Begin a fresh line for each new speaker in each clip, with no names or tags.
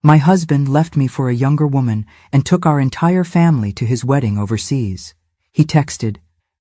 My husband left me for a younger woman and took our entire family to his wedding overseas. He texted,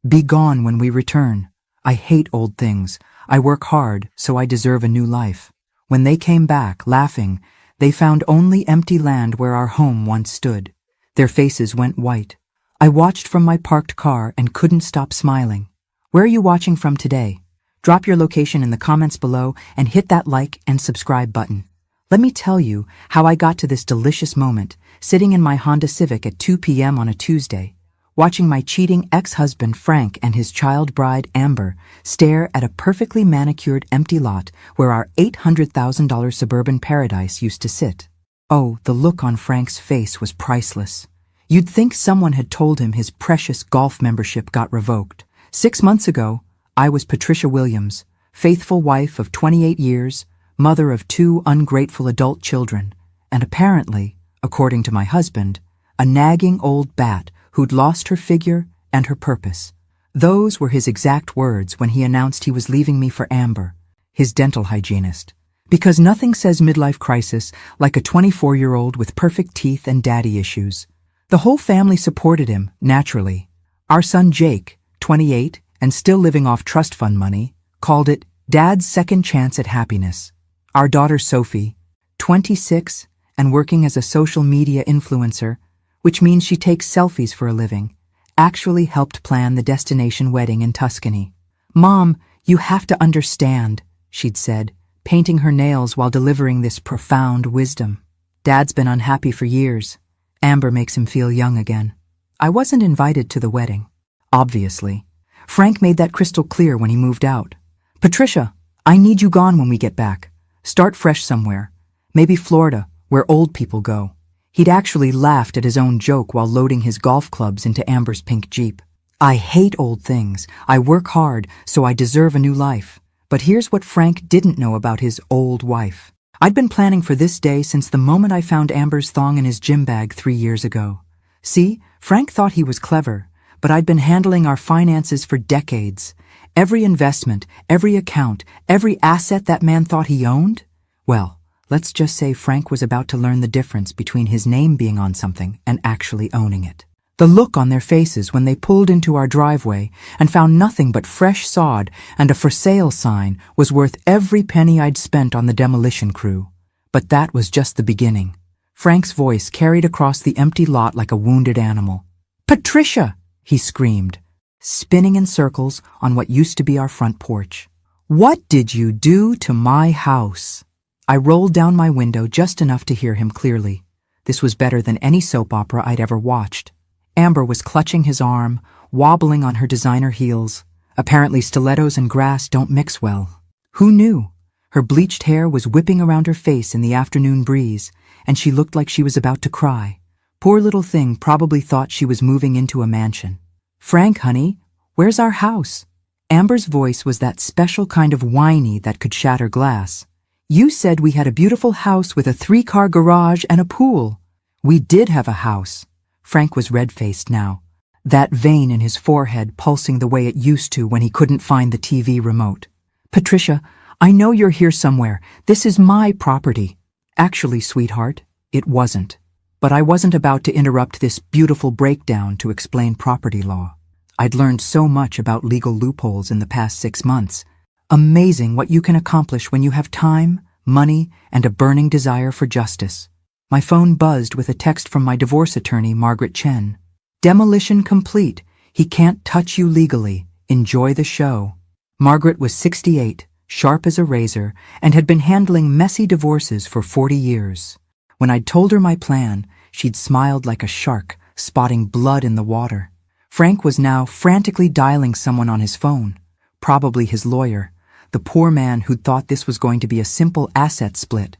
"Be gone when we return. I hate old things. I work hard, so I deserve a new life." When they came back, laughing, they found only empty land where our home once stood. Their faces went white. I watched from my parked car and couldn't stop smiling. Where are you watching from today? Drop your location in the comments below and hit that like and subscribe button. Let me tell you how I got to this delicious moment, sitting in my Honda Civic at 2 p.m. on a Tuesday, watching my cheating ex-husband Frank and his child bride Amber stare at a perfectly manicured empty lot where our $800,000 suburban paradise used to sit. Oh, the look on Frank's face was priceless. You'd think someone had told him his precious golf membership got revoked. 6 months ago, I was Patricia Williams, faithful wife of 28 years, mother of 2 ungrateful adult children, and apparently, according to my husband, a nagging old bat who'd lost her figure and her purpose. Those were his exact words when he announced he was leaving me for Amber, his dental hygienist. Because nothing says midlife crisis like a 24-year-old with perfect teeth and daddy issues. The whole family supported him, naturally. Our son Jake, 28, and still living off trust fund money, called it Dad's second chance at happiness. Our daughter Sophie, 26, and working as a social media influencer, which means she takes selfies for a living, actually helped plan the destination wedding in Tuscany. "Mom, you have to understand," she'd said, painting her nails while delivering this profound wisdom. "Dad's been unhappy for years. Amber makes him feel young again." I wasn't invited to the wedding, obviously. Frank made that crystal clear when he moved out. "Patricia, I need you gone when we get back. Start fresh somewhere. Maybe Florida, where old people go." He'd actually laughed at his own joke while loading his golf clubs into Amber's pink Jeep. I hate old things. I work hard, so I deserve a new life. But here's what Frank didn't know about his old wife. I'd been planning for this day since the moment I found Amber's thong in his gym bag 3 years ago. See, Frank thought he was clever, but I'd been handling our finances for decades. Every investment, every account, every asset that man thought he owned? Well, let's just say Frank was about to learn the difference between his name being on something and actually owning it. The look on their faces when they pulled into our driveway and found nothing but fresh sod and a for sale sign was worth every penny I'd spent on the demolition crew. But that was just the beginning. Frank's voice carried across the empty lot like a wounded animal. "Patricia!" he screamed, spinning in circles on what used to be our front porch. "What did you do to my house?" I rolled down my window just enough to hear him clearly. This was better than any soap opera I'd ever watched. Amber was clutching his arm, wobbling on her designer heels. Apparently stilettos and grass don't mix well. Who knew? Her bleached hair was whipping around her face in the afternoon breeze, and she looked like she was about to cry. Poor little thing probably thought she was moving into a mansion. "Frank, honey, where's our house?" Amber's voice was that special kind of whiny that could shatter glass. "You said we had a beautiful house with a 3-car garage and a pool." We did have a house. Frank was red-faced now, that vein in his forehead pulsing the way it used to when he couldn't find the TV remote. "Patricia, I know you're here somewhere. This is my property." Actually, sweetheart, it wasn't. But I wasn't about to interrupt this beautiful breakdown to explain property law. I'd learned so much about legal loopholes in the past 6 months. Amazing what you can accomplish when you have time, money, and a burning desire for justice. My phone buzzed with a text from my divorce attorney, Margaret Chen. "Demolition complete. He can't touch you legally. Enjoy the show." Margaret was 68, sharp as a razor, and had been handling messy divorces for 40 years. When I'd told her my plan, she'd smiled like a shark, spotting blood in the water. Frank was now frantically dialing someone on his phone, probably his lawyer, the poor man who'd thought this was going to be a simple asset split.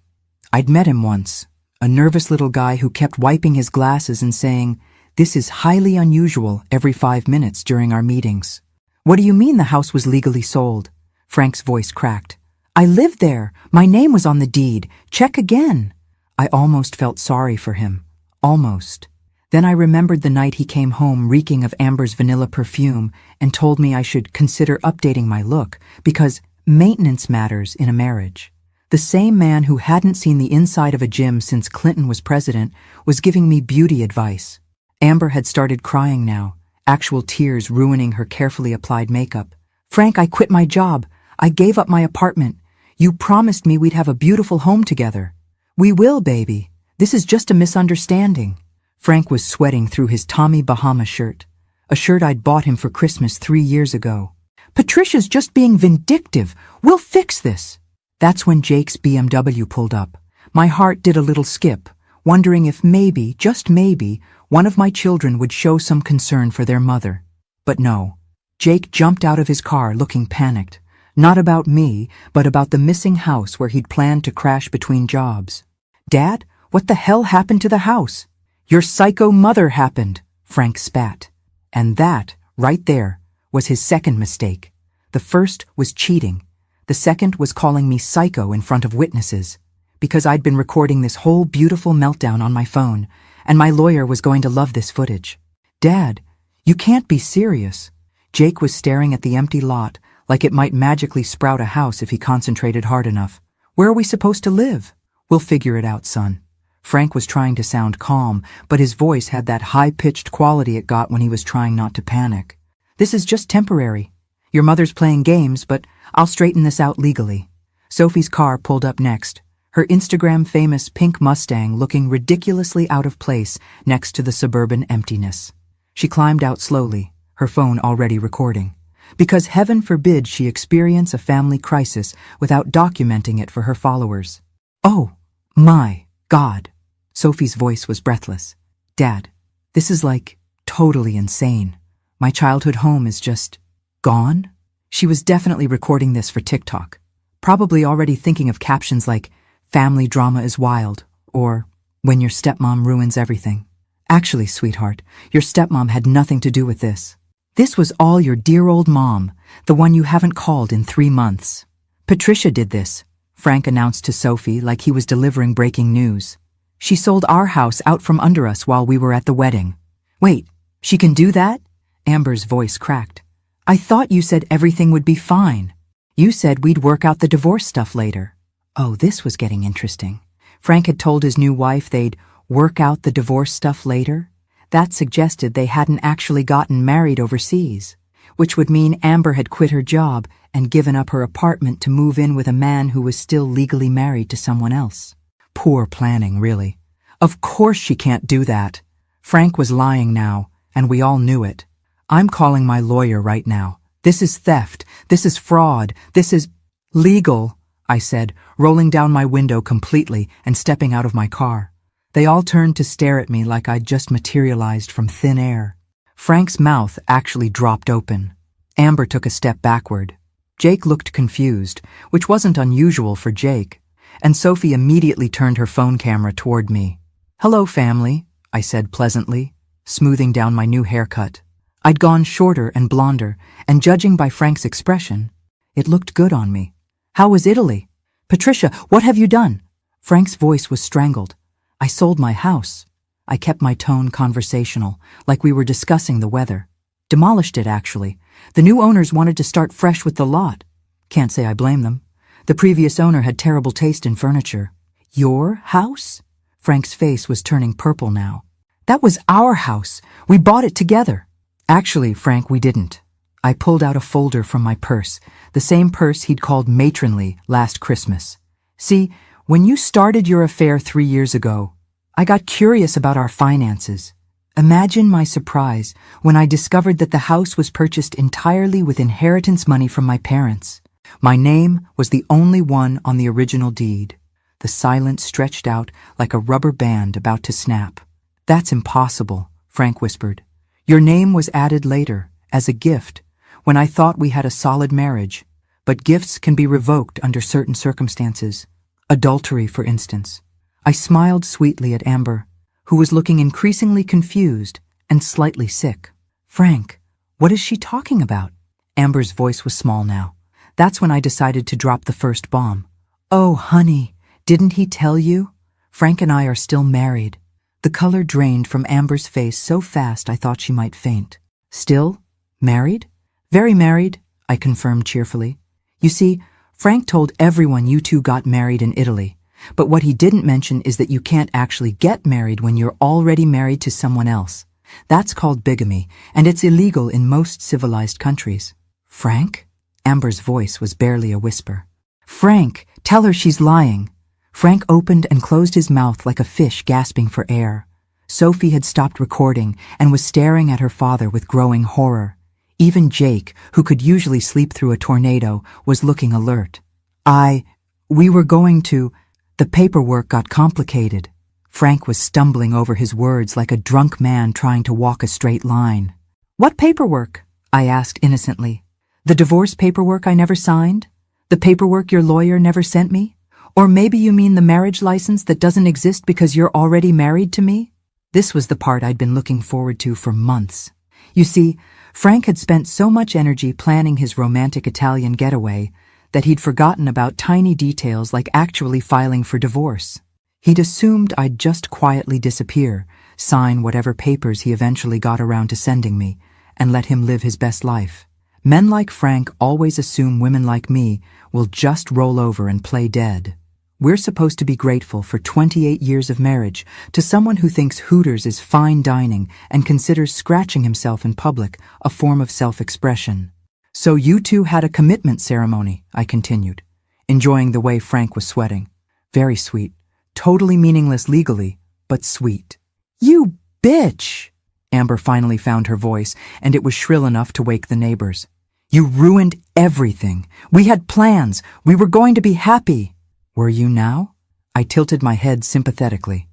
I'd met him once, a nervous little guy who kept wiping his glasses and saying, "This is highly unusual," every 5 minutes during our meetings. "What do you mean the house was legally sold?" Frank's voice cracked. "I lived there. My name was on the deed. Check again." I almost felt sorry for him. Almost. Then I remembered the night he came home reeking of Amber's vanilla perfume and told me I should consider updating my look because maintenance matters in a marriage. The same man who hadn't seen the inside of a gym since Clinton was president was giving me beauty advice. Amber had started crying now, actual tears ruining her carefully applied makeup. "Frank, I quit my job. I gave up my apartment. You promised me we'd have a beautiful home together." "We will, baby. This is just a misunderstanding." Frank was sweating through his Tommy Bahama shirt, a shirt I'd bought him for Christmas 3 years ago. "Patricia's just being vindictive. We'll fix this." That's when Jake's BMW pulled up. My heart did a little skip, wondering if maybe, just maybe, one of my children would show some concern for their mother. But no. Jake jumped out of his car looking panicked. Not about me, but about the missing house where he'd planned to crash between jobs. "Dad, what the hell happened to the house?" "Your psycho mother happened," Frank spat. And that, right there, was his second mistake. The first was cheating. The second was calling me psycho in front of witnesses, because I'd been recording this whole beautiful meltdown on my phone, and my lawyer was going to love this footage. "Dad, you can't be serious." Jake was staring at the empty lot like it might magically sprout a house if he concentrated hard enough. "Where are we supposed to live?" "We'll figure it out, son." Frank was trying to sound calm, but his voice had that high-pitched quality it got when he was trying not to panic. "This is just temporary. Your mother's playing games, but I'll straighten this out legally." Sophie's car pulled up next, her Instagram-famous pink Mustang looking ridiculously out of place next to the suburban emptiness. She climbed out slowly, her phone already recording, because heaven forbid she experience a family crisis without documenting it for her followers. "Oh, my God." Sophie's voice was breathless. "Dad, this is totally insane. My childhood home is just gone?" She was definitely recording this for TikTok, probably already thinking of captions like, "Family drama is wild," or "When your stepmom ruins everything." Actually, sweetheart, your stepmom had nothing to do with this. This was all your dear old mom, the one you haven't called in 3 months. "Patricia did this," Frank announced to Sophie like he was delivering breaking news. "She sold our house out from under us while we were at the wedding." "Wait, she can do that?" Amber's voice cracked. "I thought you said everything would be fine. You said we'd work out the divorce stuff later." Oh, this was getting interesting. Frank had told his new wife they'd work out the divorce stuff later. That suggested they hadn't actually gotten married overseas, which would mean Amber had quit her job and given up her apartment to move in with a man who was still legally married to someone else. Poor planning, really. Of course she can't do that. Frank was lying now, and we all knew it. "I'm calling my lawyer right now. This is theft. This is fraud. This is legal," I said, rolling down my window completely and stepping out of my car. They all turned to stare at me like I'd just materialized from thin air. Frank's mouth actually dropped open. Amber took a step backward. Jake looked confused, which wasn't unusual for Jake, and Sophie immediately turned her phone camera toward me. "Hello, family," I said pleasantly, smoothing down my new haircut. I'd gone shorter and blonder, and judging by Frank's expression, it looked good on me. "How was Italy?" "Patricia, what have you done?" Frank's voice was strangled. "I sold my house." I kept my tone conversational, like we were discussing the weather. "Demolished it, actually. The new owners wanted to start fresh with the lot." Can't say I blame them. The previous owner had terrible taste in furniture. "Your house?" Frank's face was turning purple now. "That was our house. We bought it together." "Actually, Frank, we didn't." I pulled out a folder from my purse, the same purse he'd called matronly last Christmas. "See, when you started your affair 3 years ago, I got curious about our finances. Imagine my surprise when I discovered that the house was purchased entirely with inheritance money from my parents. My name was the only one on the original deed." The silence stretched out like a rubber band about to snap. "That's impossible," Frank whispered. "Your name was added later, as a gift, when I thought we had a solid marriage. But gifts can be revoked under certain circumstances. Adultery, for instance." I smiled sweetly at Amber, who was looking increasingly confused and slightly sick. "Frank, what is she talking about?" Amber's voice was small now. That's when I decided to drop the first bomb. "Oh, honey, didn't he tell you? Frank and I are still married." The color drained from Amber's face so fast I thought she might faint. "Still? Married?" "Very married," I confirmed cheerfully. "You see, Frank told everyone you two got married in Italy. But what he didn't mention is that you can't actually get married when you're already married to someone else. That's called bigamy, and it's illegal in most civilized countries. Frank? Amber's voice was barely a whisper. Frank, tell her she's lying. Frank opened and closed his mouth like a fish gasping for air. Sophie had stopped recording and was staring at her father with growing horror. Even Jake, who could usually sleep through a tornado, was looking alert. We were going to... The paperwork got complicated. Frank was stumbling over his words like a drunk man trying to walk a straight line. What paperwork? I asked innocently. The divorce paperwork I never signed? The paperwork your lawyer never sent me? Or maybe you mean the marriage license that doesn't exist because you're already married to me? This was the part I'd been looking forward to for months. You see, Frank had spent so much energy planning his romantic Italian getaway that he'd forgotten about tiny details like actually filing for divorce. He'd assumed I'd just quietly disappear, sign whatever papers he eventually got around to sending me, and let him live his best life. Men like Frank always assume women like me will just roll over and play dead. We're supposed to be grateful for 28 years of marriage to someone who thinks Hooters is fine dining and considers scratching himself in public a form of self-expression. So you two had a commitment ceremony, I continued, enjoying the way Frank was sweating. Very sweet. Totally meaningless legally, but sweet. You bitch! Amber finally found her voice, and it was shrill enough to wake the neighbors. You ruined everything. We had plans. We were going to be happy. Were you now? I tilted my head sympathetically.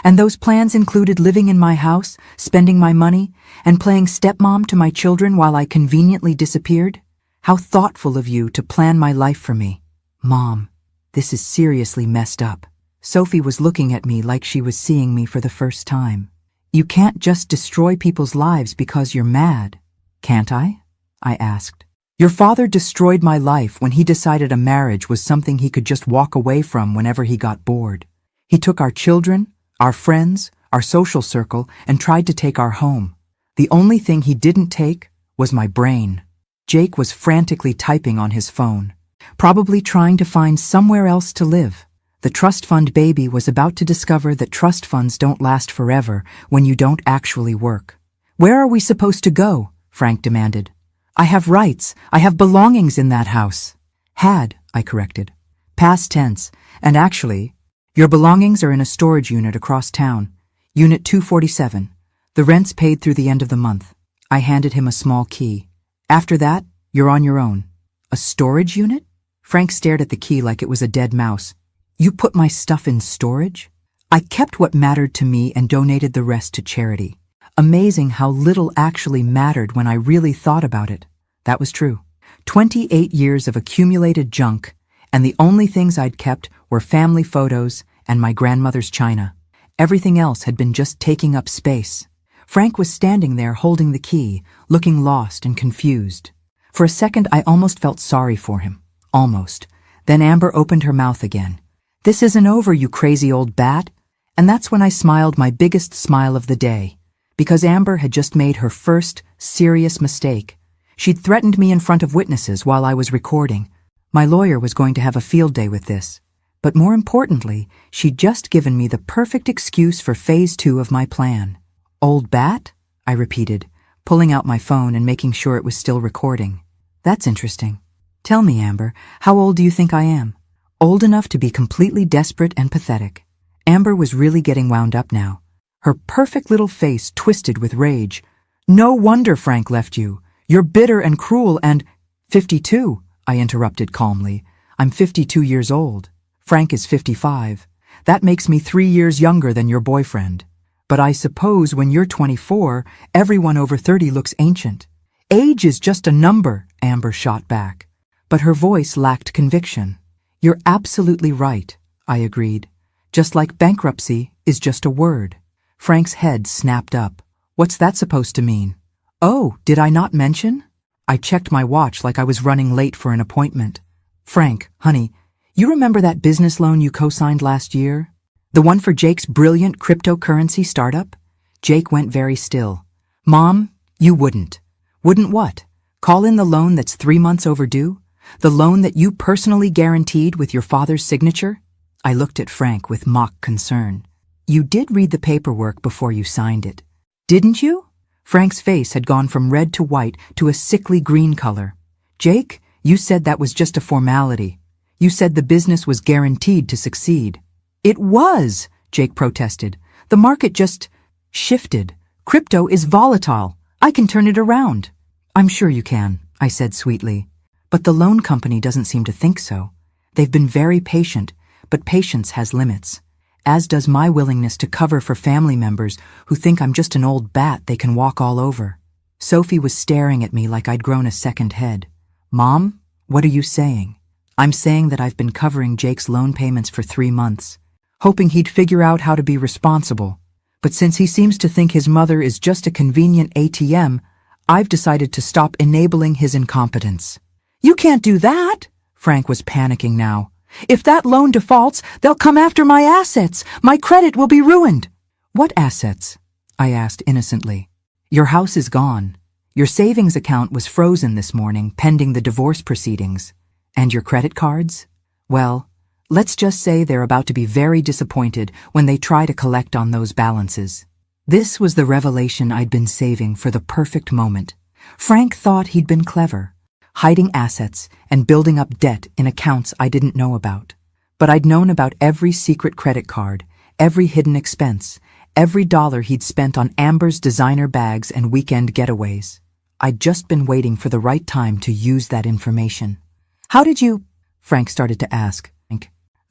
And those plans included living in my house, spending my money, and playing stepmom to my children while I conveniently disappeared? How thoughtful of you to plan my life for me. Mom, this is seriously messed up. Sophie was looking at me like she was seeing me for the first time. You can't just destroy people's lives because you're mad. Can't I? I asked. Your father destroyed my life when he decided a marriage was something he could just walk away from whenever he got bored. He took our children, our friends, our social circle, and tried to take our home. The only thing he didn't take was my brain. Jake was frantically typing on his phone, probably trying to find somewhere else to live. The trust fund baby was about to discover that trust funds don't last forever when you don't actually work. Where are we supposed to go? Frank demanded. I have rights. I have belongings in that house. Had, I corrected. Past tense. And actually, your belongings are in a storage unit across town. Unit 247. The rent's paid through the end of the month. I handed him a small key. After that, you're on your own. A storage unit? Frank stared at the key like it was a dead mouse. You put my stuff in storage? I kept what mattered to me and donated the rest to charity. Amazing how little actually mattered when I really thought about it. That was true. 28 years of accumulated junk, and the only things I'd kept were family photos and my grandmother's china. Everything else had been just taking up space. Frank was standing there holding the key, looking lost and confused. For a second, I almost felt sorry for him. Almost. Then Amber opened her mouth again. This isn't over, you crazy old bat. And that's when I smiled my biggest smile of the day. Because Amber had just made her first serious mistake. She'd threatened me in front of witnesses while I was recording. My lawyer was going to have a field day with this. But more importantly, she'd just given me the perfect excuse for phase 2 of my plan. Old bat? I repeated, pulling out my phone and making sure it was still recording. That's interesting. Tell me, Amber, how old do you think I am? Old enough to be completely desperate and pathetic. Amber was really getting wound up now. Her perfect little face twisted with rage. No wonder Frank left you. You're bitter and cruel and... 52, I interrupted calmly. I'm 52 years old. Frank is 55. That makes me 3 years younger than your boyfriend. But I suppose when you're 24, everyone over 30 looks ancient. Age is just a number, Amber shot back. But her voice lacked conviction. You're absolutely right, I agreed. Just like bankruptcy is just a word. Frank's head snapped up. What's that supposed to mean? Oh, did I not mention? I checked my watch like I was running late for an appointment. Frank, honey, you remember that business loan you co-signed last year? The one for Jake's brilliant cryptocurrency startup? Jake went very still. Mom, you wouldn't. Wouldn't what? Call in the loan that's 3 months overdue? The loan that you personally guaranteed with your father's signature? I looked at Frank with mock concern. You did read the paperwork before you signed it, didn't you? Frank's face had gone from red to white to a sickly green color. Jake, you said that was just a formality. You said the business was guaranteed to succeed. It was, Jake protested. The market just shifted. Crypto is volatile. I can turn it around. I'm sure you can, I said sweetly. But the loan company doesn't seem to think so. They've been very patient, but patience has limits. As does my willingness to cover for family members who think I'm just an old bat they can walk all over. Sophie was staring at me like I'd grown a second head. Mom, what are you saying? I'm saying that I've been covering Jake's loan payments for 3 months, hoping he'd figure out how to be responsible. But since he seems to think his mother is just a convenient ATM, I've decided to stop enabling his incompetence. You can't do that! Frank was panicking now. If that loan defaults, they'll come after my assets. My credit will be ruined. What assets? I asked innocently. Your house is gone. Your savings account was frozen this morning pending the divorce proceedings. And your credit cards? Well, let's just say they're about to be very disappointed when they try to collect on those balances. This was the revelation I'd been saving for the perfect moment. Frank thought he'd been clever, hiding assets and building up debt in accounts I didn't know about. But I'd known about every secret credit card, every hidden expense, every dollar he'd spent on Amber's designer bags and weekend getaways. I'd just been waiting for the right time to use that information. How did you? Frank started to ask,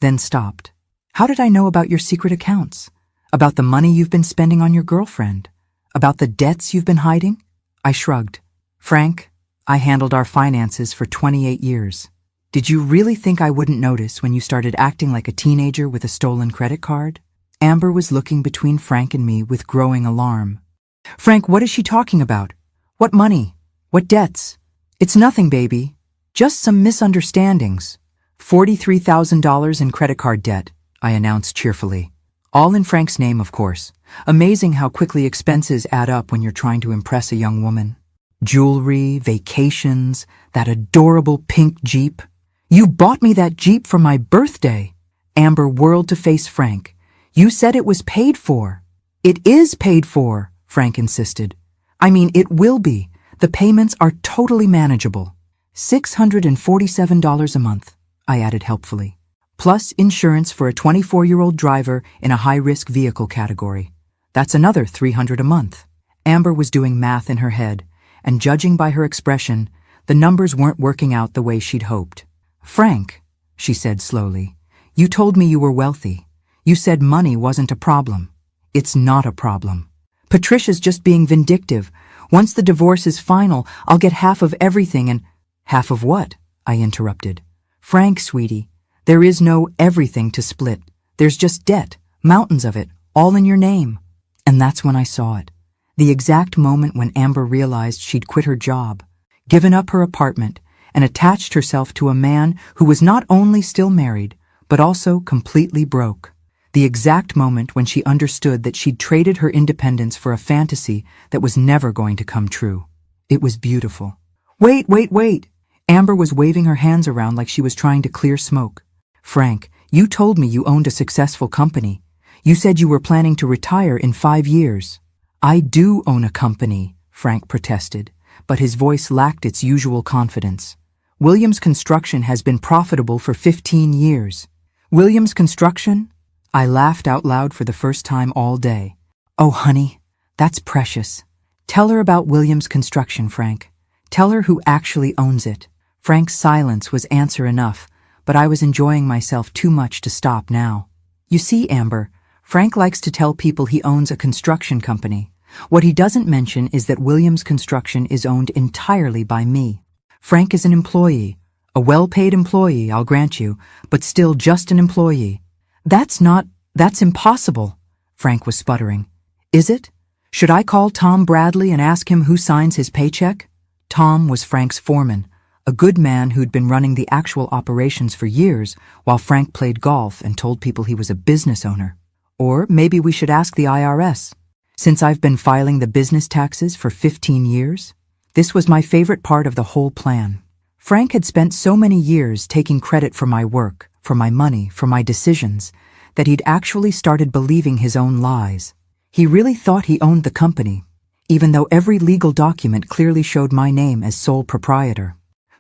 then stopped. How did I know about your secret accounts? About the money you've been spending on your girlfriend? About the debts you've been hiding? I shrugged. Frank, I handled our finances for 28 years. Did you really think I wouldn't notice when you started acting like a teenager with a stolen credit card? Amber was looking between Frank and me with growing alarm. Frank, what is she talking about? What money? What debts? It's nothing, baby. Just some misunderstandings. $43,000 in credit card debt, I announced cheerfully. All in Frank's name, of course. Amazing how quickly expenses add up when you're trying to impress a young woman. Jewelry, vacations, that adorable pink Jeep. You bought me that Jeep for my birthday. Amber whirled to face Frank. You said it was paid for. It is paid for, Frank insisted. I mean, it will be. The payments are totally manageable. $647 a month, I added helpfully. Plus insurance for a 24-year-old driver in a high-risk vehicle category. That's another $300 a month. Amber was doing math in her head, and judging by her expression, the numbers weren't working out the way she'd hoped. Frank, she said slowly, you told me you were wealthy. You said money wasn't a problem. It's not a problem. Patricia's just being vindictive. Once the divorce is final, I'll get half of everything and— Half of what? I interrupted. Frank, sweetie, there is no everything to split. There's just debt, mountains of it, all in your name. And that's when I saw it. The exact moment when Amber realized she'd quit her job, given up her apartment, and attached herself to a man who was not only still married, but also completely broke. The exact moment when she understood that she'd traded her independence for a fantasy that was never going to come true. It was beautiful. Wait. Amber was waving her hands around like she was trying to clear smoke. Frank, you told me you owned a successful company. You said you were planning to retire in 5 years. I do own a company, Frank protested, but his voice lacked its usual confidence. Williams Construction has been profitable for 15 years. Williams Construction? I laughed out loud for the first time all day. Oh, honey, that's precious. Tell her about Williams Construction, Frank. Tell her who actually owns it. Frank's silence was answer enough, but I was enjoying myself too much to stop now. You see, Amber, Frank likes to tell people he owns a construction company. What he doesn't mention is that Williams Construction is owned entirely by me. Frank is an employee, a well-paid employee, I'll grant you, but still just an employee. That's impossible, Frank was sputtering. Is it? Should I call Tom Bradley and ask him who signs his paycheck? Tom was Frank's foreman, a good man who'd been running the actual operations for years while Frank played golf and told people he was a business owner. Or maybe we should ask the IRS. Since I've been filing the business taxes for 15 years, this was my favorite part of the whole plan. Frank had spent so many years taking credit for my work, for my money, for my decisions, that he'd actually started believing his own lies. He really thought he owned the company, even though every legal document clearly showed my name as sole proprietor.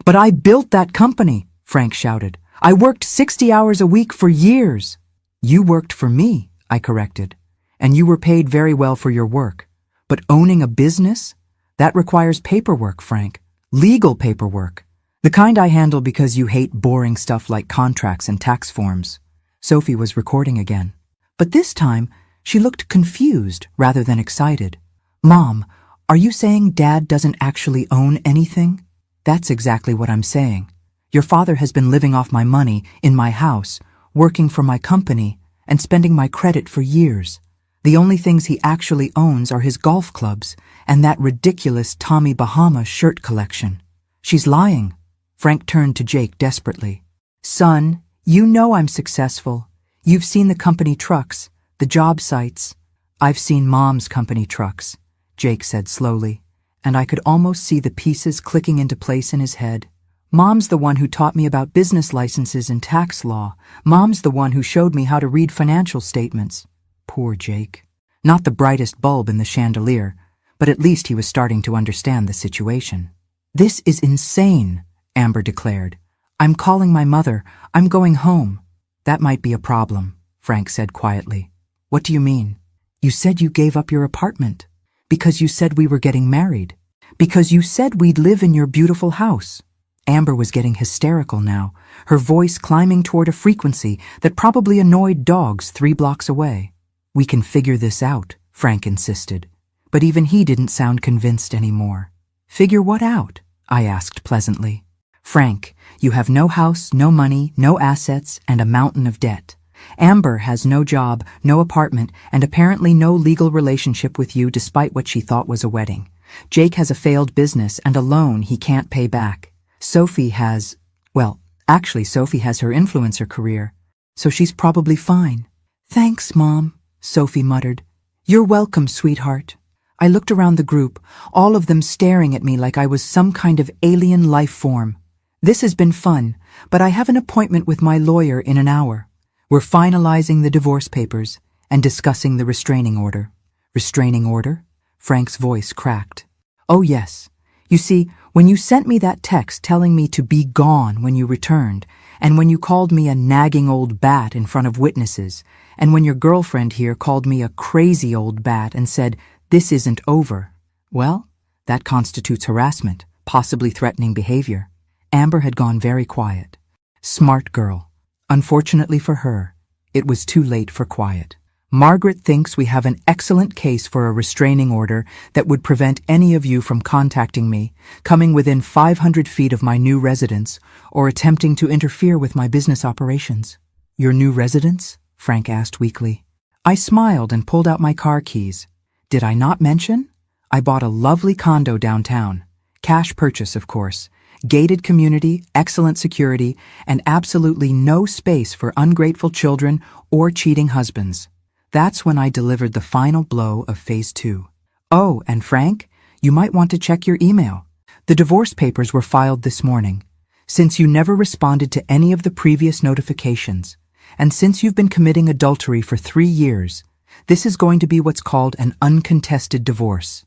"But I built that company," Frank shouted. "I worked 60 hours a week for years." "You worked for me," I corrected, "and you were paid very well for your work. But owning a business? That requires paperwork, Frank. Legal paperwork. The kind I handle because you hate boring stuff like contracts and tax forms." Sophie was recording again. But this time, she looked confused rather than excited. "Mom, are you saying Dad doesn't actually own anything?" "That's exactly what I'm saying. Your father has been living off my money in my house, working for my company, and spending my credit for years. The only things he actually owns are his golf clubs and that ridiculous Tommy Bahama shirt collection." "She's lying." Frank turned to Jake desperately. "Son, you know I'm successful. You've seen the company trucks, the job sites." "I've seen Mom's company trucks," Jake said slowly, and I could almost see the pieces clicking into place in his head. "Mom's the one who taught me about business licenses and tax law. Mom's the one who showed me how to read financial statements." Poor Jake. Not the brightest bulb in the chandelier, but at least he was starting to understand the situation. "This is insane," Amber declared. "I'm calling my mother. I'm going home." "That might be a problem," Frank said quietly. "What do you mean?" "You said you gave up your apartment. Because you said we were getting married. Because you said we'd live in your beautiful house." Amber was getting hysterical now, her voice climbing toward a frequency that probably annoyed dogs 3 blocks away. "We can figure this out," Frank insisted. But even he didn't sound convinced anymore. "Figure what out?" I asked pleasantly. "Frank, you have no house, no money, no assets, and a mountain of debt. Amber has no job, no apartment, and apparently no legal relationship with you despite what she thought was a wedding. Jake has a failed business and a loan he can't pay back. Sophie has, Sophie has her influencer career, so she's probably fine." "Thanks, Mom," Sophie muttered. "You're welcome, sweetheart." I looked around the group, all of them staring at me like I was some kind of alien life form. "This has been fun, but I have an appointment with my lawyer in an hour. We're finalizing the divorce papers and discussing the restraining order." "Restraining order?" Frank's voice cracked. "Oh yes. You see, when you sent me that text telling me to be gone when you returned, and when you called me a nagging old bat in front of witnesses, and when your girlfriend here called me a crazy old bat and said, 'This isn't over,' well, that constitutes harassment, possibly threatening behavior." Amber had gone very quiet. Smart girl. Unfortunately for her, it was too late for quiet. "Margaret thinks we have an excellent case for a restraining order that would prevent any of you from contacting me, coming within 500 feet of my new residence, or attempting to interfere with my business operations." "Your new residence?" Frank asked weakly. I smiled and pulled out my car keys. Did I not mention? I bought a lovely condo downtown. Cash purchase, of course. Gated community, excellent security, and absolutely no space for ungrateful children or cheating husbands. That's when I delivered the final blow of Phase 2. "Oh, and Frank, you might want to check your email. The divorce papers were filed this morning. Since you never responded to any of the previous notifications, and since you've been committing adultery for 3 years, this is going to be what's called an uncontested divorce.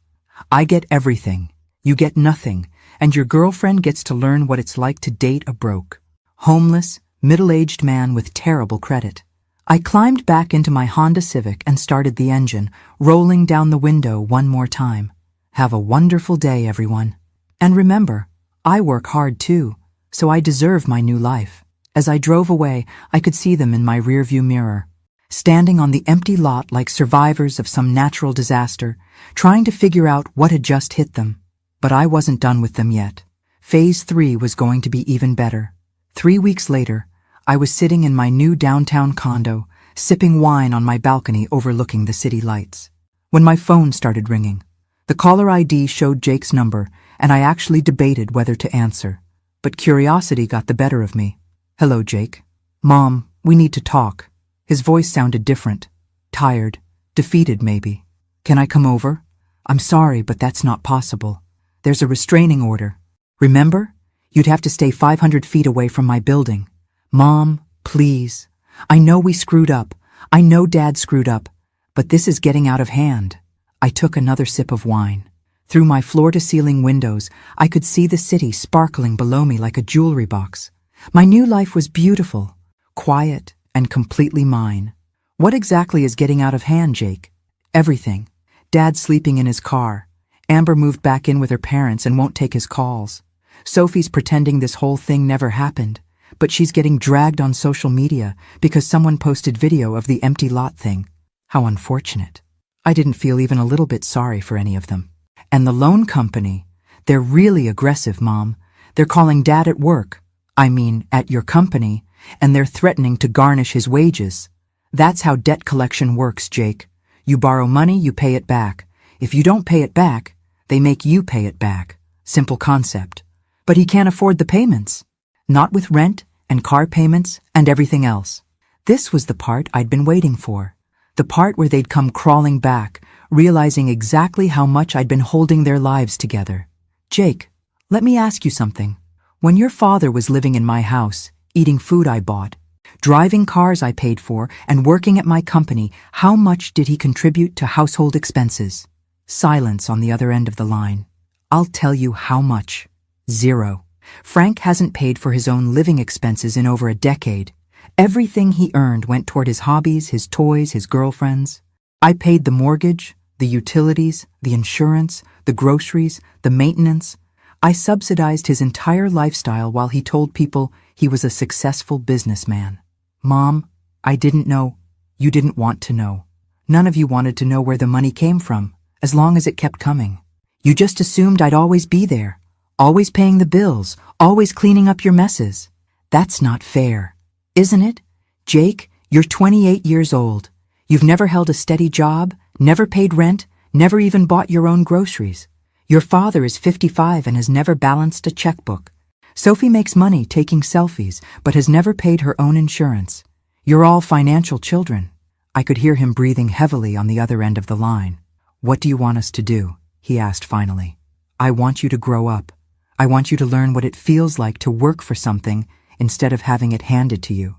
I get everything, you get nothing, and your girlfriend gets to learn what it's like to date a broke, homeless, middle-aged man with terrible credit." I climbed back into my Honda Civic and started the engine, rolling down the window one more time. "Have a wonderful day, everyone. And remember, I work hard too, so I deserve my new life." As I drove away, I could see them in my rearview mirror, standing on the empty lot like survivors of some natural disaster, trying to figure out what had just hit them. But I wasn't done with them yet. Phase 3 was going to be even better. 3 weeks later, I was sitting in my new downtown condo, sipping wine on my balcony overlooking the city lights, when my phone started ringing. The caller ID showed Jake's number, and I actually debated whether to answer. But curiosity got the better of me. "Hello, Jake." "Mom, we need to talk." His voice sounded different. Tired. Defeated, maybe. "Can I come over?" "I'm sorry, but that's not possible. There's a restraining order. Remember? You'd have to stay 500 feet away from my building. Mom, please. I know we screwed up. I know Dad screwed up. But this is getting out of hand. I took another sip of wine. Through my floor-to-ceiling windows, I could see the city sparkling below me like a jewelry box. My new life was beautiful, quiet, and completely mine. What exactly is getting out of hand, Jake? Everything. Dad's sleeping in his car. Amber moved back in with her parents and won't take his calls. Sophie's pretending this whole thing never happened, but she's getting dragged on social media because someone posted video of the empty lot thing. How unfortunate. I didn't feel even a little bit sorry for any of them. And the loan company, they're really aggressive, Mom. They're calling Dad at work, at your company, and they're threatening to garnish his wages. That's how debt collection works, Jake. You borrow money, you pay it back. If you don't pay it back, they make you pay it back. Simple concept. But he can't afford the payments. Not with rent and car payments and everything else. This was the part I'd been waiting for. The part where they'd come crawling back, realizing exactly how much I'd been holding their lives together. Jake, let me ask you something. When your father was living in my house, eating food I bought, driving cars I paid for, and working at my company, how much did he contribute to household expenses? Silence on the other end of the line. I'll tell you how much. 0. Frank hasn't paid for his own living expenses in over a decade. Everything he earned went toward his hobbies, his toys, his girlfriends. I paid the mortgage, the utilities, the insurance, the groceries, the maintenance. I subsidized his entire lifestyle while he told people he was a successful businessman. Mom, I didn't know. You didn't want to know. None of you wanted to know where the money came from, as long as it kept coming. You just assumed I'd always be there, always paying the bills, always cleaning up your messes. That's not fair, isn't it? Jake, you're 28 years old. You've never held a steady job, never paid rent, never even bought your own groceries. Your father is 55 and has never balanced a checkbook. Sophie makes money taking selfies, but has never paid her own insurance. You're all financial children. I could hear him breathing heavily on the other end of the line. What do you want us to do? He asked finally. I want you to grow up. I want you to learn what it feels like to work for something instead of having it handed to you.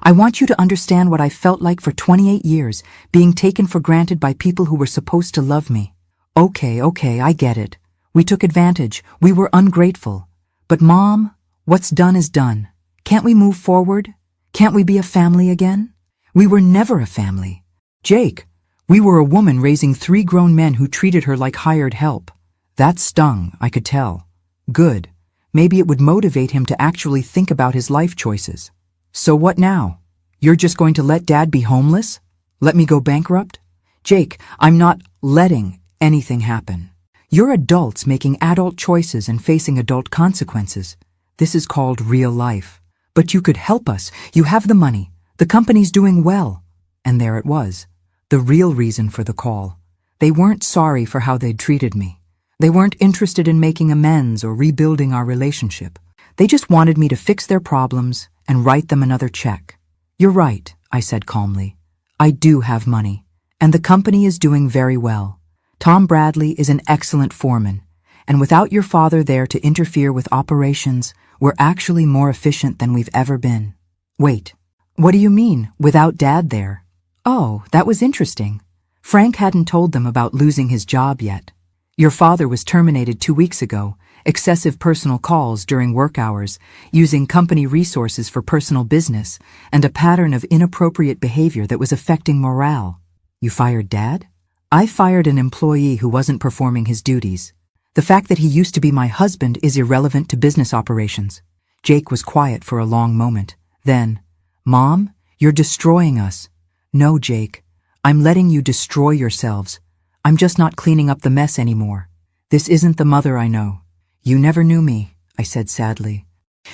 I want you to understand what I felt like for 28 years, being taken for granted by people who were supposed to love me. Okay, I get it. We took advantage. We were ungrateful. But Mom, what's done is done. Can't we move forward? Can't we be a family again? We were never a family. Jake, we were a woman raising 3 grown men who treated her like hired help. That stung, I could tell. Good. Maybe it would motivate him to actually think about his life choices. So what now? You're just going to let Dad be homeless? Let me go bankrupt? Jake, I'm not letting anything happen. You're adults making adult choices and facing adult consequences. This is called real life. But you could help us. You have the money. The company's doing well. And there it was. The real reason for the call. They weren't sorry for how they'd treated me. They weren't interested in making amends or rebuilding our relationship. They just wanted me to fix their problems and write them another check. You're right, I said calmly. I do have money, and the company is doing very well. Tom Bradley is an excellent foreman, and without your father there to interfere with operations, we're actually more efficient than we've ever been. Wait, what do you mean, without Dad there? Oh, that was interesting. Frank hadn't told them about losing his job yet. Your father was terminated 2 weeks ago, excessive personal calls during work hours, using company resources for personal business, and a pattern of inappropriate behavior that was affecting morale. You fired Dad? I fired an employee who wasn't performing his duties. The fact that he used to be my husband is irrelevant to business operations. Jake was quiet for a long moment. Then, Mom, you're destroying us. No, Jake, I'm letting you destroy yourselves. I'm just not cleaning up the mess anymore. This isn't the mother I know. You never knew me, I said sadly.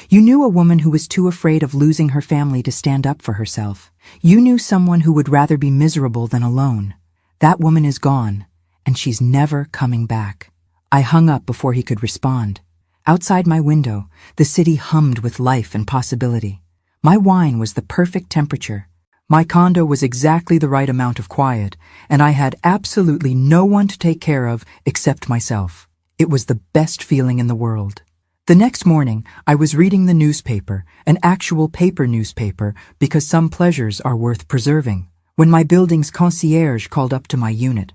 You knew a woman who was too afraid of losing her family to stand up for herself. You knew someone who would rather be miserable than alone. That woman is gone, and she's never coming back. I hung up before he could respond. Outside my window, the city hummed with life and possibility. My wine was the perfect temperature. My condo was exactly the right amount of quiet, and I had absolutely no one to take care of except myself. It was the best feeling in the world. The next morning, I was reading the newspaper, an actual paper newspaper, because some pleasures are worth preserving, when my building's concierge called up to my unit.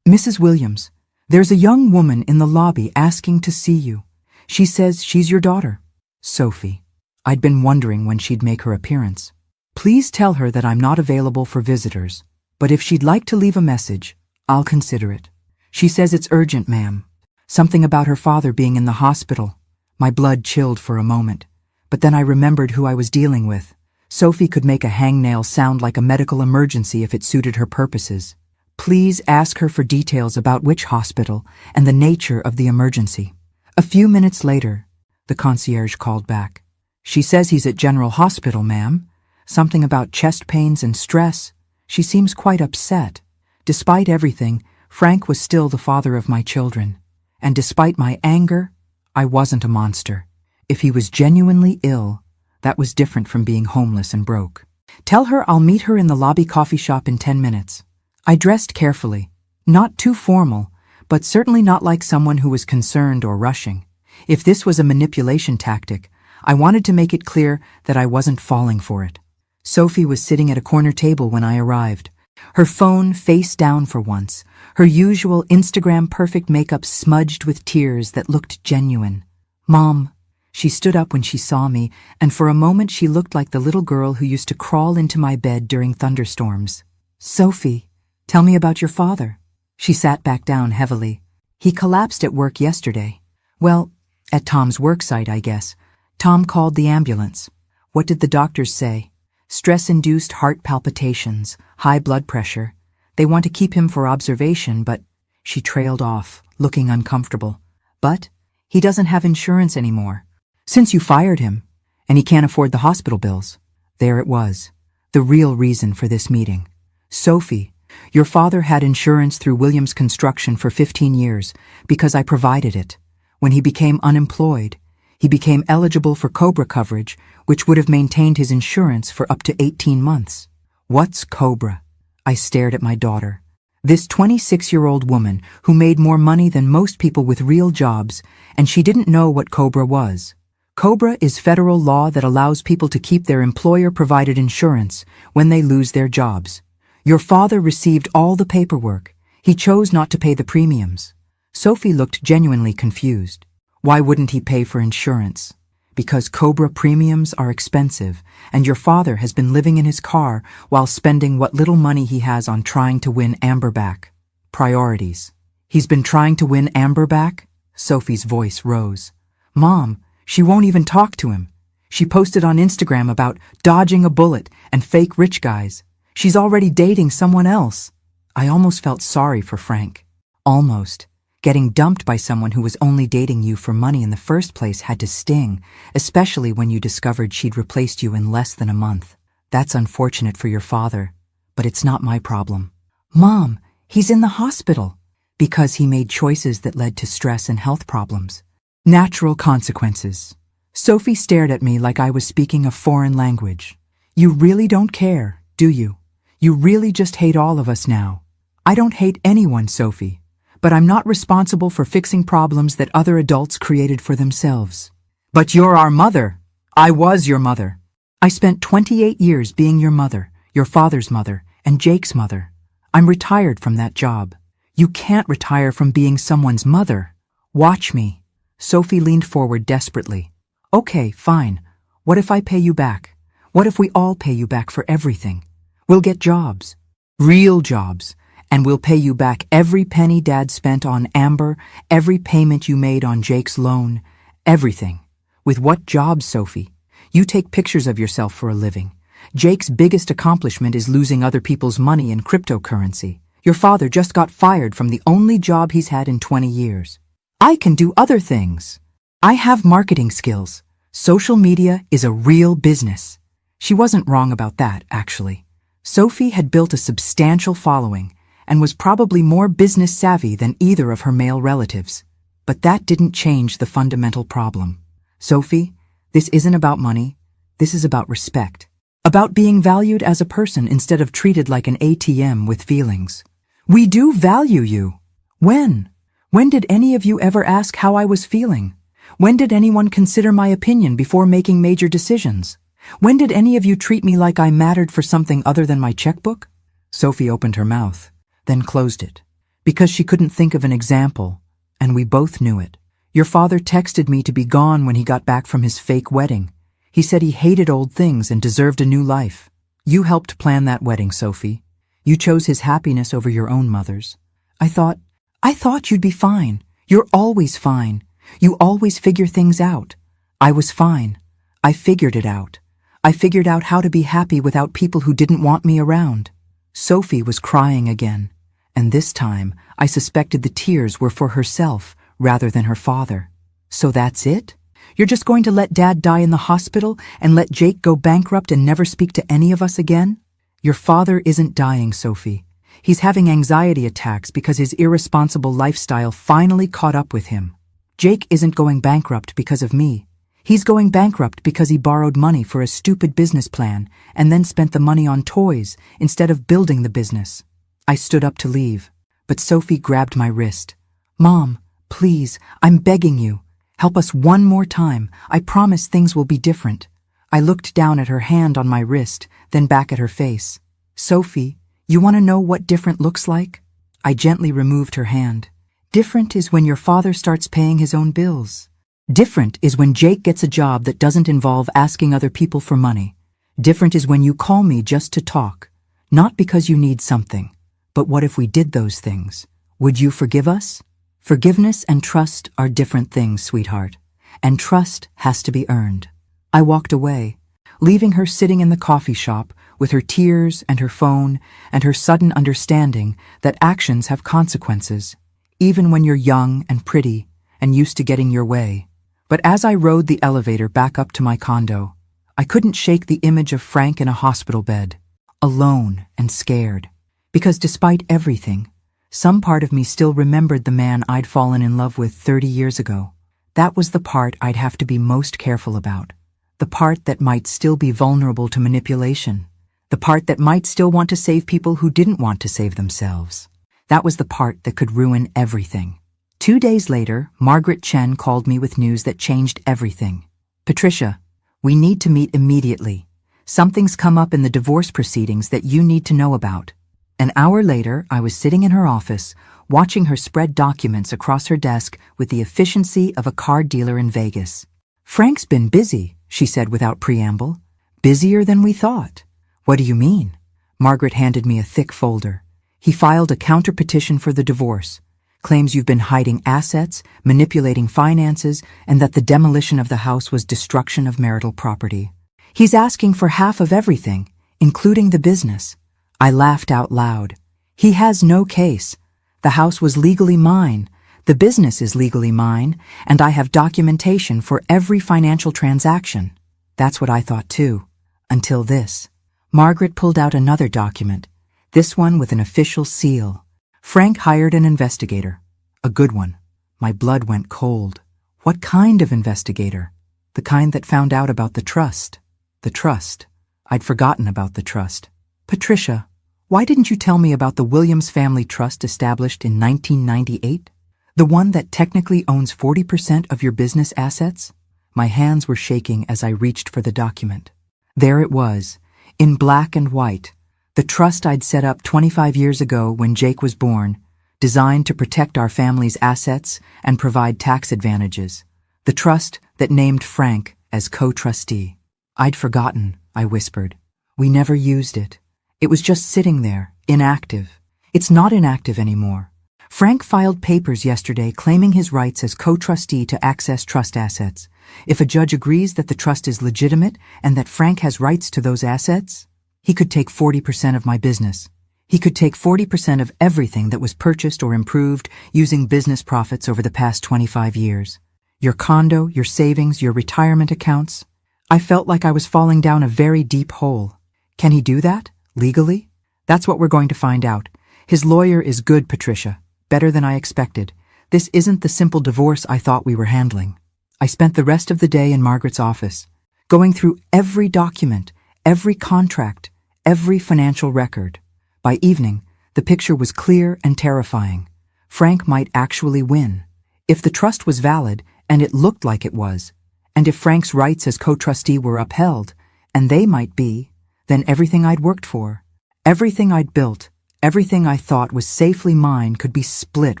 "Mrs. Williams, there's a young woman in the lobby asking to see you. She says she's your daughter, Sophie." I'd been wondering when she'd make her appearance. "Please tell her that I'm not available for visitors, but if she'd like to leave a message, I'll consider it. She says it's urgent, ma'am. Something about her father being in the hospital." My blood chilled for a moment, but then I remembered who I was dealing with. Sophie could make a hangnail sound like a medical emergency if it suited her purposes. "Please ask her for details about which hospital and the nature of the emergency." A few minutes later, the concierge called back. "She says he's at General Hospital, ma'am. Something about chest pains and stress. She seems quite upset." Despite everything, Frank was still the father of my children. And despite my anger, I wasn't a monster. If he was genuinely ill, that was different from being homeless and broke. "Tell her I'll meet her in the lobby coffee shop in 10 minutes. I dressed carefully, not too formal, but certainly not like someone who was concerned or rushing. If this was a manipulation tactic, I wanted to make it clear that I wasn't falling for it. Sophie was sitting at a corner table when I arrived, her phone face down for once, her usual Instagram-perfect makeup smudged with tears that looked genuine. "Mom." She stood up when she saw me, and for a moment she looked like the little girl who used to crawl into my bed during thunderstorms. "Sophie, tell me about your father." She sat back down heavily. "He collapsed at work yesterday. Well, at Tom's worksite, I guess. Tom called the ambulance. What did the doctors say? Stress-induced heart palpitations, high blood pressure. They want to keep him for observation, but..." She trailed off, looking uncomfortable. "But he doesn't have insurance anymore. Since you fired him, and he can't afford the hospital bills." There it was, the real reason for this meeting. "Sophie, your father had insurance through Williams Construction for 15 years because I provided it. When he became unemployed, he became eligible for COBRA coverage, which would have maintained his insurance for up to 18 months. What's COBRA? I stared at my daughter. This 26-year-old woman who made more money than most people with real jobs, and she didn't know what COBRA was. COBRA is federal law that allows people to keep their employer-provided insurance when they lose their jobs. Your father received all the paperwork. He chose not to pay the premiums." Sophie looked genuinely confused. "Why wouldn't he pay for insurance?" "Because COBRA premiums are expensive, and your father has been living in his car while spending what little money he has on trying to win Amber back. Priorities." "He's been trying to win Amber back?" Sophie's voice rose. "Mom, she won't even talk to him. She posted on Instagram about dodging a bullet and fake rich guys. She's already dating someone else." I almost felt sorry for Frank. Almost. Getting dumped by someone who was only dating you for money in the first place had to sting, especially when you discovered she'd replaced you in less than a month. That's unfortunate for your father, but it's not my problem. "Mom, he's in the hospital." "Because he made choices that led to stress and health problems. Natural consequences." Sophie stared at me like I was speaking a foreign language. "You really don't care, do you? You really just hate all of us now." "I don't hate anyone, Sophie. But I'm not responsible for fixing problems that other adults created for themselves." "But you're our mother. I was your mother." "I spent 28 years being your mother, your father's mother, and Jake's mother. I'm retired from that job. You can't retire from being someone's mother. Watch me." Sophie leaned forward desperately. "Okay, fine. What if I pay you back? What if we all pay you back for everything? We'll get jobs. Real jobs. And we'll pay you back every penny Dad spent on Amber, every payment you made on Jake's loan, everything." "With what jobs, Sophie? You take pictures of yourself for a living. Jake's biggest accomplishment is losing other people's money in cryptocurrency. Your father just got fired from the only job he's had in 20 years. I can do other things. I have marketing skills. Social media is a real business." She wasn't wrong about that, actually. Sophie had built a substantial following and was probably more business savvy than either of her male relatives. But that didn't change the fundamental problem. "Sophie, this isn't about money. This is about respect. About being valued as a person instead of treated like an ATM with feelings. We do value you. When? When did any of you ever ask how I was feeling? When did anyone consider my opinion before making major decisions? When did any of you treat me like I mattered for something other than my checkbook? Sophie opened her mouth, then closed it, because she couldn't think of an example, and we both knew it. Your father texted me to be gone when he got back from his fake wedding. He said he hated old things and deserved a new life. You helped plan that wedding, Sophie. You chose his happiness over your own mother's. I thought you'd be fine. You're always fine. You always figure things out. I was fine. I figured it out. I figured out how to be happy without people who didn't want me around. Sophie was crying again, and this time I suspected the tears were for herself rather than her father. So that's it? You're just going to let Dad die in the hospital and let Jake go bankrupt and never speak to any of us again? Your father isn't dying, Sophie. He's having anxiety attacks because his irresponsible lifestyle finally caught up with him. Jake isn't going bankrupt because of me. He's going bankrupt because he borrowed money for a stupid business plan and then spent the money on toys instead of building the business. I stood up to leave, but Sophie grabbed my wrist. Mom, please, I'm begging you. Help us one more time. I promise things will be different. I looked down at her hand on my wrist, then back at her face. Sophie, you want to know what different looks like? I gently removed her hand. Different is when your father starts paying his own bills. Different is when Jake gets a job that doesn't involve asking other people for money. Different is when you call me just to talk. Not because you need something. But what if we did those things? Would you forgive us? Forgiveness and trust are different things, sweetheart. And trust has to be earned. I walked away, leaving her sitting in the coffee shop with her tears and her phone and her sudden understanding that actions have consequences, even when you're young and pretty and used to getting your way. But as I rode the elevator back up to my condo, I couldn't shake the image of Frank in a hospital bed, alone and scared. Because despite everything, some part of me still remembered the man I'd fallen in love with 30 years ago. That was the part I'd have to be most careful about. The part that might still be vulnerable to manipulation. The part that might still want to save people who didn't want to save themselves. That was the part that could ruin everything. 2 days later, Margaret Chen called me with news that changed everything. Patricia, we need to meet immediately. Something's come up in the divorce proceedings that you need to know about. An hour later, I was sitting in her office, watching her spread documents across her desk with the efficiency of a car dealer in Vegas. Frank's been busy, she said without preamble. Busier than we thought. What do you mean? Margaret handed me a thick folder. He filed a counter-petition for the divorce. Claims you've been hiding assets, manipulating finances, and that the demolition of the house was destruction of marital property. He's asking for half of everything, including the business. I laughed out loud. He has no case. The house was legally mine. The business is legally mine, and I have documentation for every financial transaction. That's what I thought too. Until this. Margaret pulled out another document, this one with an official seal. Frank hired an investigator. A good one. My blood went cold. What kind of investigator? The kind that found out about the trust. The trust. I'd forgotten about the trust. Patricia, why didn't you tell me about the Williams Family Trust established in 1998? The one that technically owns 40% of your business assets? My hands were shaking as I reached for the document. There it was, in black and white, the trust I'd set up 25 years ago when Jake was born, designed to protect our family's assets and provide tax advantages. The trust that named Frank as co-trustee. I'd forgotten, I whispered. We never used it. It was just sitting there, inactive. It's not inactive anymore. Frank filed papers yesterday claiming his rights as co-trustee to access trust assets. If a judge agrees that the trust is legitimate and that Frank has rights to those assets, he could take 40% of my business. He could take 40% of everything that was purchased or improved using business profits over the past 25 years. Your condo, your savings, your retirement accounts. I felt like I was falling down a very deep hole. Can he do that? Legally? That's what we're going to find out. His lawyer is good, Patricia. Better than I expected. This isn't the simple divorce I thought we were handling. I spent the rest of the day in Margaret's office, going through every document, every contract, every financial record. By evening, the picture was clear and terrifying. Frank might actually win. If the trust was valid, and it looked like it was. And if Frank's rights as co-trustee were upheld, and they might be, then everything I'd worked for, everything I'd built, everything I thought was safely mine could be split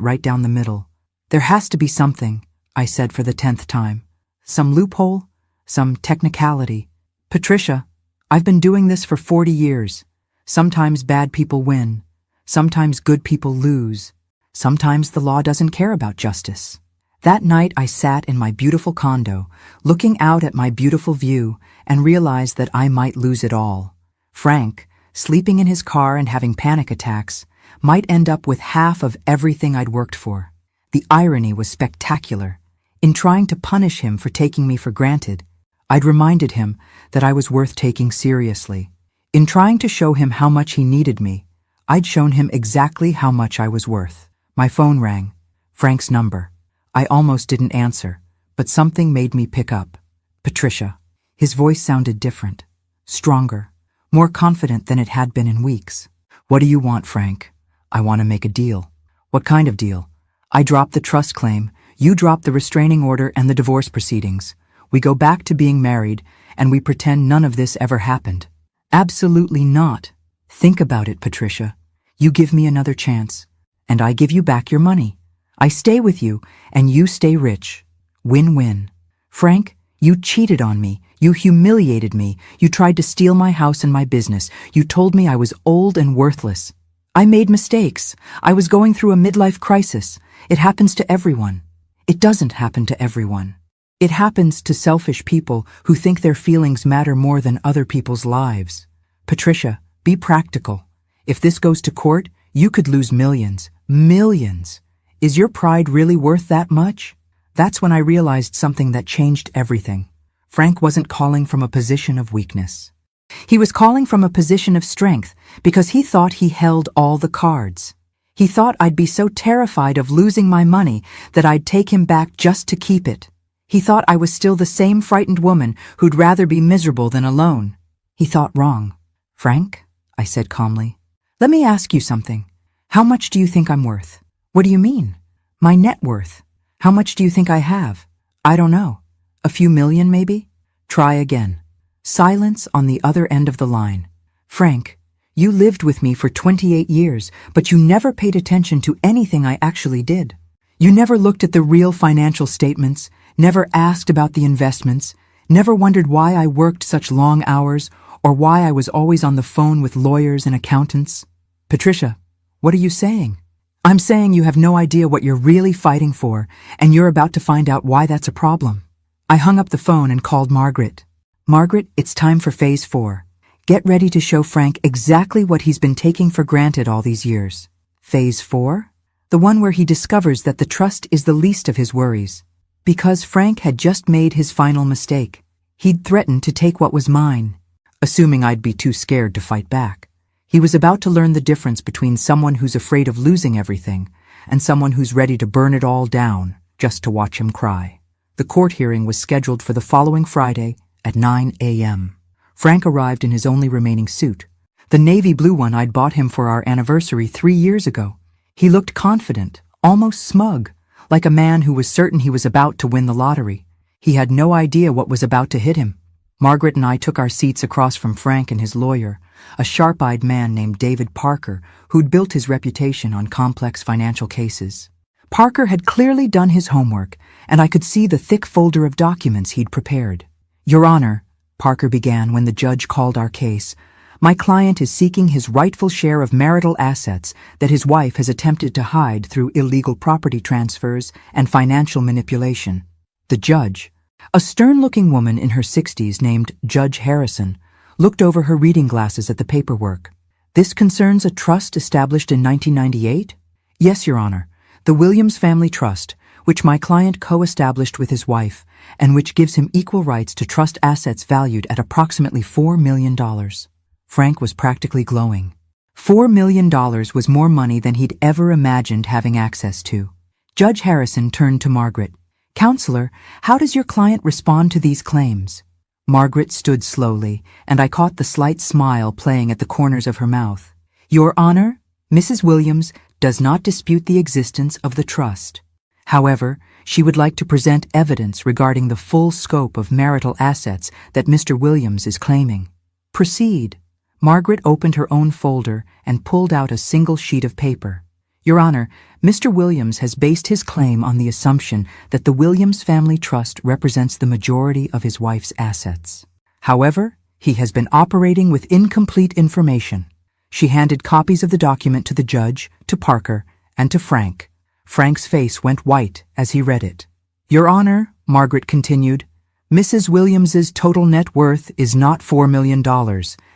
right down the middle. There has to be something, I said for the 10th time. Some loophole, some technicality. Patricia, I've been doing this for 40 years. Sometimes bad people win. Sometimes good people lose. Sometimes the law doesn't care about justice. That night I sat in my beautiful condo, looking out at my beautiful view, and realized that I might lose it all. Frank, sleeping in his car and having panic attacks, might end up with half of everything I'd worked for. The irony was spectacular. In trying to punish him for taking me for granted, I'd reminded him that I was worth taking seriously. In trying to show him how much he needed me, I'd shown him exactly how much I was worth. My phone rang. Frank's number. I almost didn't answer, but something made me pick up. Patricia. His voice sounded different, stronger, more confident than it had been in weeks. What do you want, Frank? I want to make a deal. What kind of deal? I drop the trust claim, you drop the restraining order and the divorce proceedings. We go back to being married, and we pretend none of this ever happened. Absolutely not. Think about it, Patricia. You give me another chance, and I give you back your money. I stay with you, and you stay rich. Win-win. Frank, you cheated on me. You humiliated me. You tried to steal my house and my business. You told me I was old and worthless. I made mistakes. I was going through a midlife crisis. It happens to everyone. It doesn't happen to everyone. It happens to selfish people who think their feelings matter more than other people's lives. Patricia, be practical. If this goes to court, you could lose millions. Millions. Is your pride really worth that much? That's when I realized something that changed everything. Frank wasn't calling from a position of weakness. He was calling from a position of strength because he thought he held all the cards. He thought I'd be so terrified of losing my money that I'd take him back just to keep it. He thought I was still the same frightened woman who'd rather be miserable than alone. He thought wrong. Frank, I said calmly, let me ask you something. How much do you think I'm worth? What do you mean? My net worth. How much do you think I have? I don't know. A few million, maybe? Try again. Silence on the other end of the line. Frank, you lived with me for 28 years, but you never paid attention to anything I actually did. You never looked at the real financial statements, never asked about the investments, never wondered why I worked such long hours or why I was always on the phone with lawyers and accountants. Patricia, what are you saying? I'm saying you have no idea what you're really fighting for, and you're about to find out why that's a problem. I hung up the phone and called Margaret. Margaret, it's time for phase 4. Get ready to show Frank exactly what he's been taking for granted all these years. Phase 4? The one where he discovers that the trust is the least of his worries. Because Frank had just made his final mistake. He'd threatened to take what was mine, assuming I'd be too scared to fight back. He was about to learn the difference between someone who's afraid of losing everything and someone who's ready to burn it all down just to watch him cry. The court hearing was scheduled for the following Friday at 9 a.m. Frank arrived in his only remaining suit, the navy blue one I'd bought him for our anniversary 3 years ago. He looked confident, almost smug, like a man who was certain he was about to win the lottery. He had no idea what was about to hit him. Margaret and I took our seats across from Frank and his lawyer, a sharp-eyed man named David Parker, who'd built his reputation on complex financial cases. Parker had clearly done his homework, and I could see the thick folder of documents he'd prepared. Your Honor, Parker began when the judge called our case, my client is seeking his rightful share of marital assets that his wife has attempted to hide through illegal property transfers and financial manipulation. The judge, a stern-looking woman in her 60s named Judge Harrison, looked over her reading glasses at the paperwork. This concerns a trust established in 1998? Yes, Your Honor. The Williams Family Trust, which my client co-established with his wife, and which gives him equal rights to trust assets valued at approximately $4 million. Frank was practically glowing. $4 million was more money than he'd ever imagined having access to. Judge Harrison turned to Margaret. Counselor, how does your client respond to these claims? Margaret stood slowly, and I caught the slight smile playing at the corners of her mouth. Your Honor, Mrs. Williams does not dispute the existence of the trust. However, she would like to present evidence regarding the full scope of marital assets that Mr. Williams is claiming. Proceed. Margaret opened her own folder and pulled out a single sheet of paper. Your Honor, Mr. Williams has based his claim on the assumption that the Williams Family Trust represents the majority of his wife's assets. However, he has been operating with incomplete information. She handed copies of the document to the judge, to Parker, and to Frank. Frank's face went white as he read it. Your Honor, Margaret continued, Mrs. Williams's total net worth is not $4 million,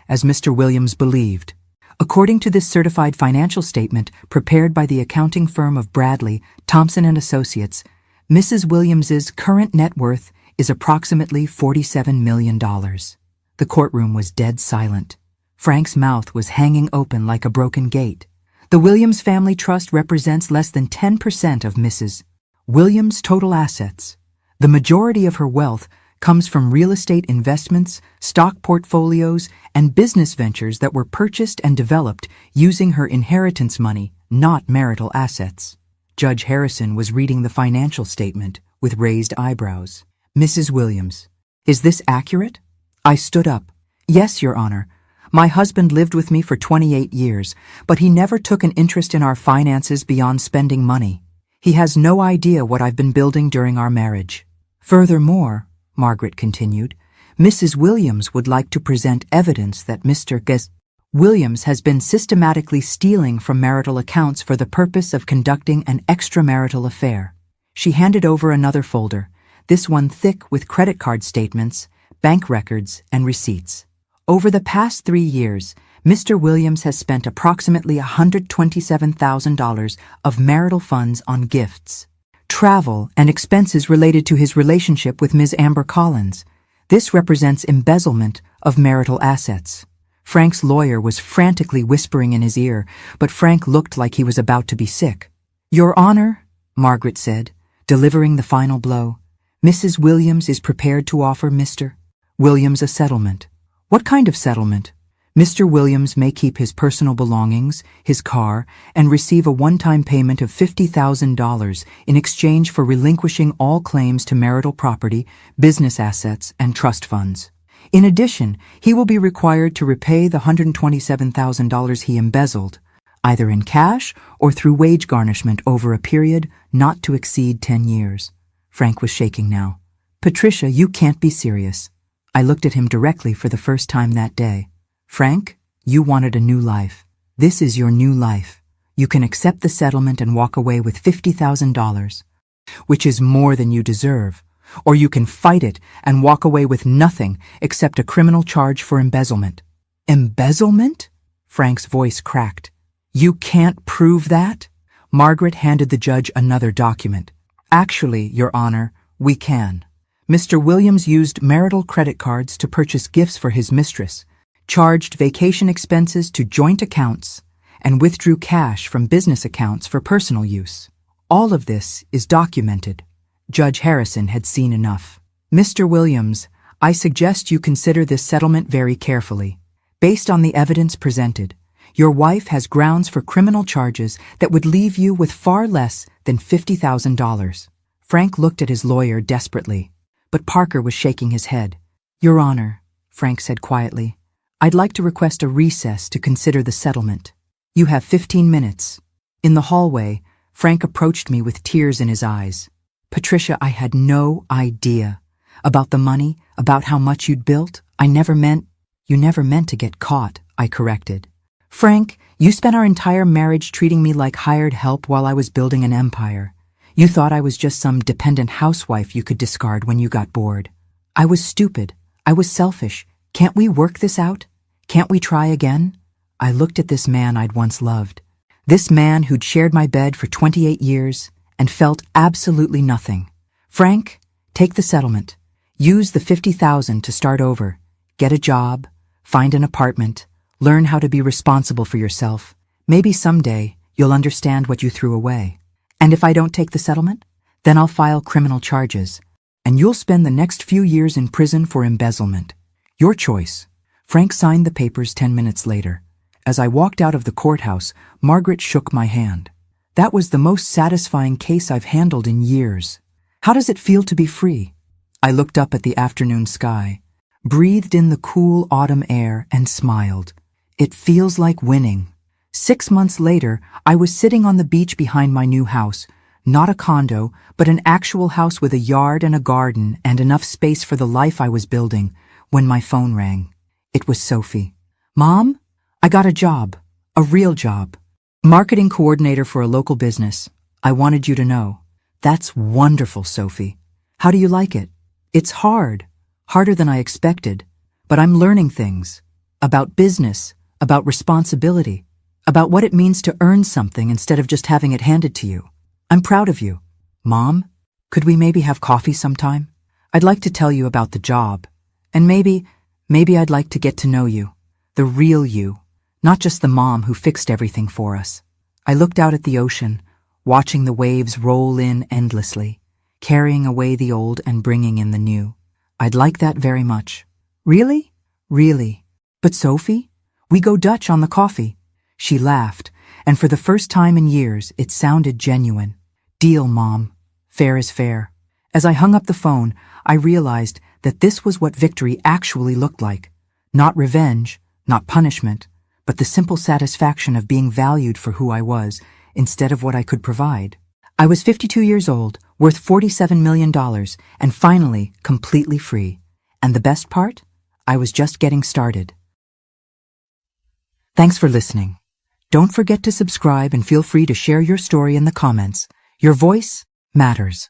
as Mr. Williams believed. According to this certified financial statement prepared by the accounting firm of Bradley, Thompson & Associates, Mrs. Williams's current net worth is approximately $47 million. The courtroom was dead silent. Frank's mouth was hanging open like a broken gate. The Williams Family Trust represents less than 10% of Mrs. Williams' total assets. The majority of her wealth comes from real estate investments, stock portfolios, and business ventures that were purchased and developed using her inheritance money, not marital assets. Judge Harrison was reading the financial statement with raised eyebrows. Mrs. Williams, is this accurate? I stood up. Yes, Your Honor. My husband lived with me for 28 years, but he never took an interest in our finances beyond spending money. He has no idea what I've been building during our marriage. Furthermore, Margaret continued, Mrs. Williams would like to present evidence that Mr. Williams has been systematically stealing from marital accounts for the purpose of conducting an extramarital affair. She handed over another folder, this one thick with credit card statements, bank records, and receipts. Over the past 3 years, Mr. Williams has spent approximately $127,000 of marital funds on gifts, travel, and expenses related to his relationship with Ms. Amber Collins. This represents embezzlement of marital assets. Frank's lawyer was frantically whispering in his ear, but Frank looked like he was about to be sick. Your Honor, Margaret said, delivering the final blow, Mrs. Williams is prepared to offer Mr. Williams a settlement. What kind of settlement? Mr. Williams may keep his personal belongings, his car, and receive a one-time payment of $50,000 in exchange for relinquishing all claims to marital property, business assets, and trust funds. In addition, he will be required to repay the $127,000 he embezzled, either in cash or through wage garnishment over a period not to exceed 10 years. Frank was shaking now. Patricia, you can't be serious. I looked at him directly for the first time that day. Frank, you wanted a new life. This is your new life. You can accept the settlement and walk away with $50,000, which is more than you deserve. Or you can fight it and walk away with nothing except a criminal charge for embezzlement. Embezzlement? Frank's voice cracked. You can't prove that? Margaret handed the judge another document. Actually, Your Honor, we can. Mr. Williams used marital credit cards to purchase gifts for his mistress, charged vacation expenses to joint accounts, and withdrew cash from business accounts for personal use. All of this is documented. Judge Harrison had seen enough. Mr. Williams, I suggest you consider this settlement very carefully. Based on the evidence presented, your wife has grounds for criminal charges that would leave you with far less than $50,000. Frank looked at his lawyer desperately, but Parker was shaking his head. Your Honor, Frank said quietly, I'd like to request a recess to consider the settlement. You have 15 minutes. In the hallway, Frank approached me with tears in his eyes. Patricia, I had no idea. About the money, about how much you'd built, You never meant to get caught, I corrected. Frank, you spent our entire marriage treating me like hired help while I was building an empire. You thought I was just some dependent housewife you could discard when you got bored. I was stupid. I was selfish. Can't we work this out? Can't we try again? I looked at this man I'd once loved. This man who'd shared my bed for 28 years and felt absolutely nothing. Frank, take the settlement. Use the $50,000 to start over. Get a job, find an apartment, learn how to be responsible for yourself. Maybe someday you'll understand what you threw away. And if I don't take the settlement, then I'll file criminal charges, and you'll spend the next few years in prison for embezzlement. Your choice. Frank signed the papers 10 minutes later. As I walked out of the courthouse, Margaret shook my hand. That was the most satisfying case I've handled in years. How does it feel to be free? I looked up at the afternoon sky, breathed in the cool autumn air, and smiled. It feels like winning. 6 months later, I was sitting on the beach behind my new house, not a condo, but an actual house with a yard and a garden and enough space for the life I was building, when my phone rang. It was Sophie. Mom, I got a job. A real job. Marketing coordinator for a local business. I wanted you to know. That's wonderful, Sophie. How do you like it? It's hard. Harder than I expected. But I'm learning things. About business. About responsibility. About what it means to earn something instead of just having it handed to you. I'm proud of you. Mom, could we maybe have coffee sometime? I'd like to tell you about the job. And maybe I'd like to get to know you. The real you. Not just the mom who fixed everything for us. I looked out at the ocean, watching the waves roll in endlessly, carrying away the old and bringing in the new. I'd like that very much. Really? Really. But Sophie, we go Dutch on the coffee. She laughed, and for the first time in years, it sounded genuine. Deal, Mom. Fair is fair. As I hung up the phone, I realized that this was what victory actually looked like. Not revenge, not punishment, but the simple satisfaction of being valued for who I was, instead of what I could provide. I was 52 years old, worth $47 million, and finally completely free. And the best part? I was just getting started. Thanks for listening. Don't forget to subscribe and feel free to share your story in the comments. Your voice matters.